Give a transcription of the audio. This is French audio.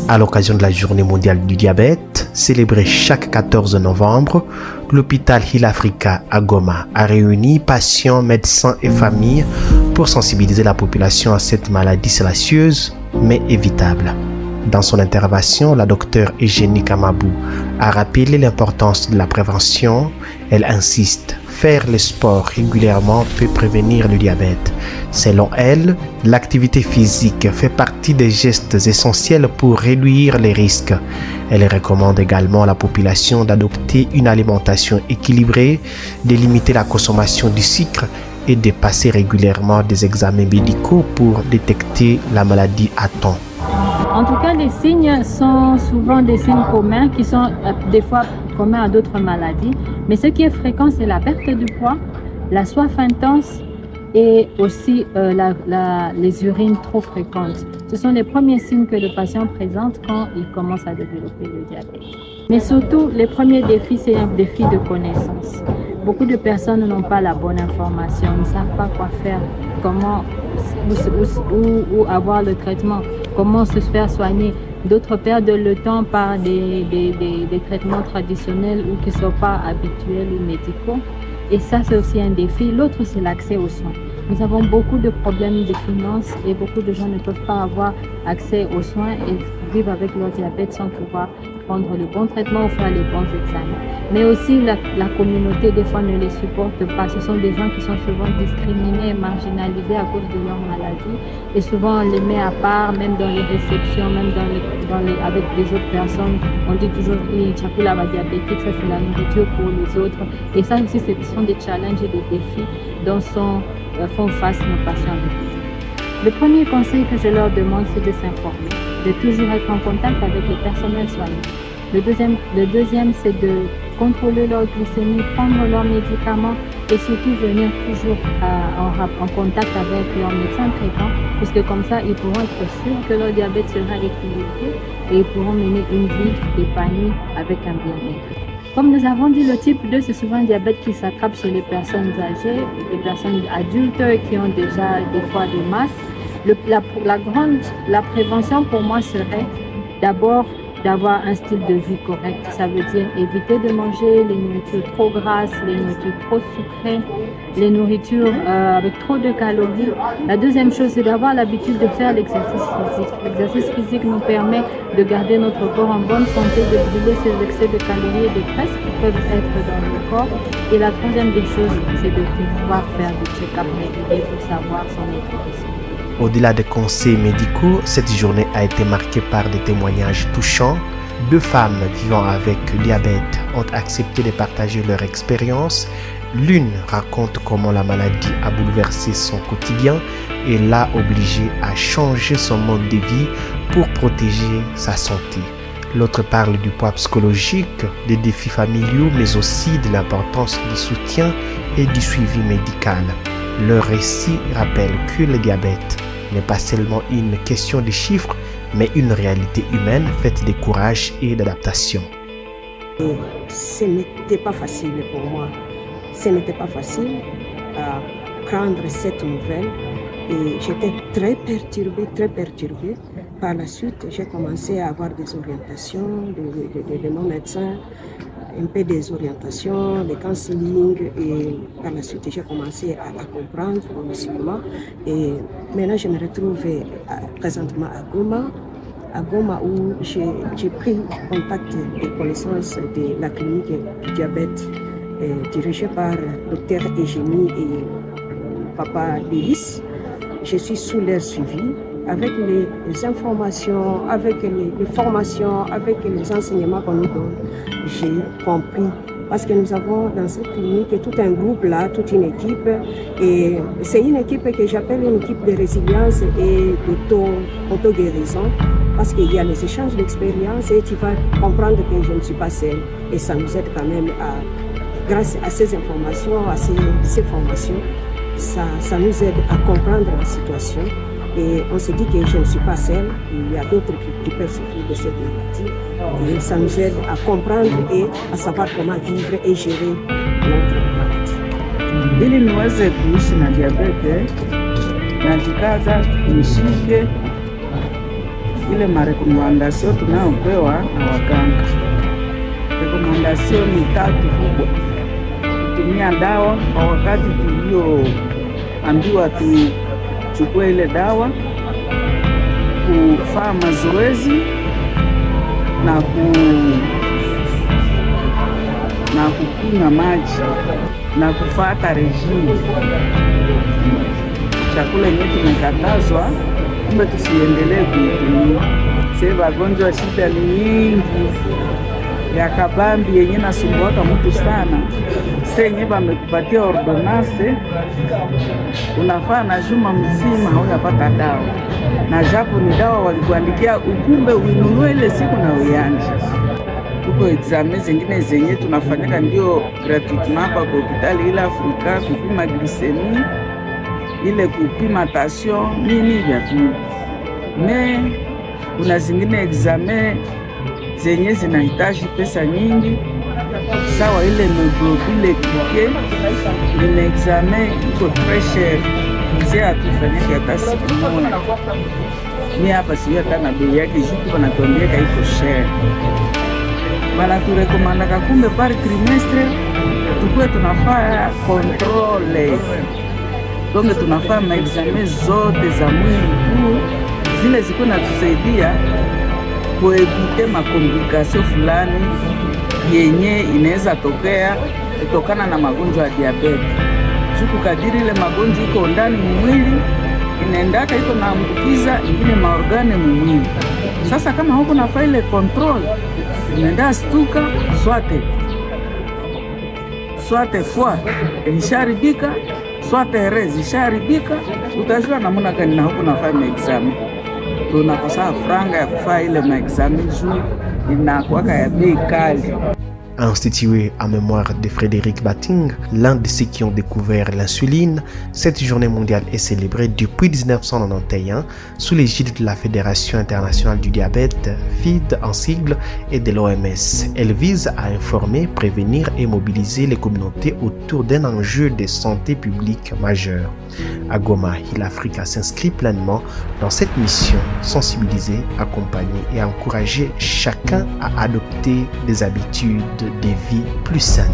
À l'occasion de la Journée mondiale du diabète, célébrée chaque 14 novembre, l'hôpital Hill Africa à Goma a réuni patients, médecins et familles pour sensibiliser la population à cette maladie silencieuse mais évitable. Dans son intervention, la docteure Eugénie Kamabou a rappelé l'importance de la prévention. Elle insiste, faire le sport régulièrement peut prévenir le diabète. Selon elle, l'activité physique fait partie des gestes essentiels pour réduire les risques. Elle recommande également à la population d'adopter une alimentation équilibrée, de limiter la consommation du sucre et de passer régulièrement des examens médicaux pour détecter la maladie à temps. En tout cas, les signes sont souvent des signes communs qui sont des fois communs à d'autres maladies. Mais ce qui est fréquent, c'est la perte du poids, la soif intense et aussi les urines trop fréquentes. Ce sont les premiers signes que le patient présente quand il commence à développer le diabète. Mais surtout, les premiers défis, c'est un défi de connaissance. Beaucoup de personnes n'ont pas la bonne information, ne savent pas quoi faire, comment où avoir le traitement, comment se faire soigner. D'autres perdent le temps par des traitements traditionnels ou qui ne sont pas habituels ou médicaux. Et ça, c'est aussi un défi. L'autre, c'est l'accès aux soins. Nous avons beaucoup de problèmes de finances et beaucoup de gens ne peuvent pas avoir accès aux soins et vivent avec leur diabète sans pouvoir prendre le bon traitement ou faire les bons examens. Mais aussi la communauté des fois ne les supporte pas. Ce sont des gens qui sont souvent discriminés, marginalisés à cause de leur maladie et souvent on les met à part, même dans les réceptions, même avec les autres personnes. On dit toujours la diabétique, ça c'est la nourriture pour les autres. Et ça aussi, ce sont des challenges et des défis dont font face nos patients. Le premier conseil que je leur demande, c'est de s'informer, de toujours être en contact avec le personnel soignant. Le deuxième, c'est de contrôler leur glycémie, prendre leurs médicaments et surtout venir toujours en contact avec leur médecin traitant, puisque comme ça, ils pourront être sûrs que leur diabète sera équilibré et ils pourront mener une vie épanouie avec un bien-être. Comme nous avons dit, le type 2, c'est souvent un diabète qui s'attrape chez les personnes âgées, les personnes adultes qui ont déjà des fois des masses. La prévention pour moi serait d'abord d'avoir un style de vie correct. Ça veut dire éviter de manger les nourritures trop grasses, les nourritures trop sucrées, les nourritures avec trop de calories. La deuxième chose, c'est d'avoir l'habitude de faire l'exercice physique. L'exercice physique nous permet de garder notre corps en bonne santé, de brûler ces excès de calories et de graisse qui peuvent être dans le corps. Et la troisième des choses, c'est de pouvoir faire des check-up réguliers pour savoir son état de santé. Au-delà des conseils médicaux, cette journée a été marquée par des témoignages touchants. 2 femmes vivant avec le diabète ont accepté de partager leur expérience. L'une raconte comment la maladie a bouleversé son quotidien et l'a obligée à changer son mode de vie pour protéger sa santé. L'autre parle du poids psychologique, des défis familiaux, mais aussi de l'importance du soutien et du suivi médical. Leur récit rappelle que le diabète n'est pas seulement une question de chiffres, mais une réalité humaine faite de courage et d'adaptation. Ce n'était pas facile pour moi. Ce n'était pas facile à prendre cette nouvelle. Et j'étais très perturbée. Par la suite, j'ai commencé à avoir des orientations de mon médecin, un peu des orientations, des counseling, et par la suite j'ai commencé à la comprendre progressivement. Et maintenant je me retrouve présentement à Goma où j'ai pris contact et connaissance de la clinique du diabète dirigée par Dr Eugénie et Papa Délice. Je suis sous leur suivi avec les informations, avec les formations, avec les enseignements qu'on nous donne. J'ai compris parce que nous avons dans cette clinique tout un groupe là, toute une équipe, et c'est une équipe que j'appelle une équipe de résilience et d'auto-guérison, parce qu'il y a les échanges d'expériences et tu vas comprendre que je ne suis pas seule, et ça nous aide quand même grâce à ces informations, à ces formations, ça nous aide à comprendre la situation. Et on se dit que je ne suis pas seule, il y a d'autres qui peuvent souffrir de cette maladie. Et ça nous aide à comprendre et à savoir comment vivre et gérer notre maladie. Ili niweze kuishi na diabete, najikaza nishike ile marekomandasio tunayopewa na waganga. Rekomandasio ni 3 kubwa: kutumia dawa kwa wakati tulioambiwa tuchukue ile dawa, kufanya mazoezi na kukunywa maji na kufuata regime. Chakula yenyewe tumekatazwa, kumbe tusiendelee kuitumia. Sasa wagonjwa, shida ni nyingi ya kabambi yenye nasumbuaka mtu sana. Sasa yenyewe wamekupatia ordonance, unafaa na juma mzima hauyapata dawa, na japo ni dawa walikuandikia, ukumbe uinunue ile siku na uyanje. Tuko examen zingine zenye tunafanyika ndio gratuitement hapa kwa hospitali Hill Africa, kupima glycemie, ile kupima tension nini vya tu. Kuna zingine examen zenye zinahitaji pesa nyingi, sawa ile hemoglobine glycée, ile examen iko très cher. Mzee atufanyike hata siku moja. Mimi hapa sio hata na bei yake, juku wanatuambia iko cher. Wanaturekomanda kumbe par trimestre tukue tunafanya controle, donc tunafanya maexamen zote za mwili tu, zile ziko natusaidia kuevite makomplikasio fulani yenye inaweza tokea kutokana na magonjwa ya diabete. Juku kadiri ile magonjwa iko ndani mwili, inaendaka iko naambukiza ingine maorgane mwili. Sasa kama huko nafanya ile control, unaenda stuka swate fwa isharibika, swate rezi isharibika, utajua namna gani na huko nafanya examen. Tunakosa franga ya kufanya ile maexamen juu inakuwaka ya bei kali. Institué en mémoire de Frédéric Batting, l'un de ceux qui ont découvert l'insuline, cette journée mondiale est célébrée depuis 1991 sous l'égide de la Fédération internationale du diabète, FID en sigle, et de l'OMS. Elle vise à informer, prévenir et mobiliser les communautés autour d'un enjeu de santé publique majeur. Agoma Hill Africa s'inscrit pleinement dans cette mission, sensibiliser, accompagner et encourager chacun à adopter des habitudes de vie plus saines.